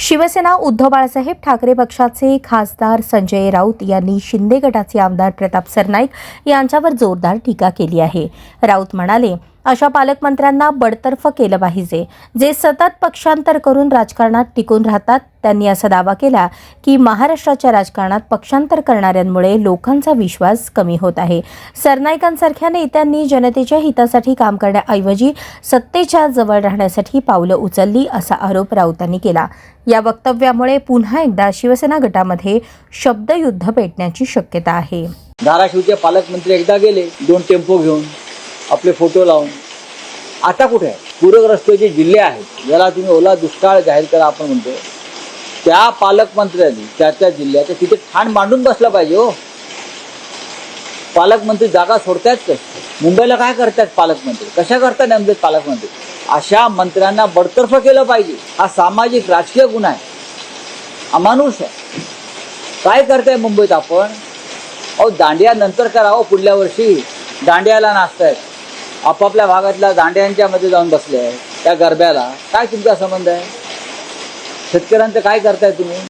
शिवसेना उद्धव बाळासाहेब ठाकरे पक्षाचे खासदार संजय राऊत यांनी शिंदे गटाचे आमदार प्रताप सरनाईक यांच्यावर जोरदार टीका केली आहे. राऊत म्हणाले, अशा पालकमंत्र्यांना बडतर्फ केलं पाहिजे, जे सतत पक्षांतर करून राजकारणात टिकून राहतात. त्यांनी असा दावा केला की महाराष्ट्राच्या राजकारणात पक्षांतर करणाऱ्यांमुळे लोकांचा विश्वास कमी होत आहे. सरनाईकांसारख्या नेत्यांनी जनतेच्या हितासाठी काम करण्याऐवजी सत्तेच्या जवळ राहण्यासाठी पावलं उचलली, असा आरोप राऊतांनी केला. या वक्तव्यामुळे पुन्हा एकदा शिवसेना गटामध्ये शब्दयुद्ध पेटण्याची शक्यता आहे. धाराशिवचे पालकमंत्री एकदा गेले 2 टेम्पो घेऊन, आपले फोटो लावून. आता कुठे आहे? पूरग्रस्त जे जिल्हे आहेत, ज्याला तुम्ही ओला दुष्काळ जाहीर करा आपण म्हणतो, त्या पालकमंत्र्यांनी त्या जिल्ह्याच्या तिथे ठाण मांडून बसला पाहिजे. हो, पालकमंत्री जागा सोडतायत का? मुंबईला काय करतात पालकमंत्री? कशा करतात नेमके पालकमंत्री? अशा मंत्र्यांना बडतर्फ केलं पाहिजे. हा सामाजिक राजकीय गुन्हा आहे, अमानुष आहे. काय करताय मुंबईत आपण? अहो, दांडिया नंतर करा. पुढल्या वर्षी दांडियाला नाचतायत, आपापल्या भागातल्या दांड्यांच्या मध्ये जाऊन बसले आहे. त्या गरब्याला काय तुमचा संबंध आहे? शेतकऱ्यांचं काय करताय तुम्ही?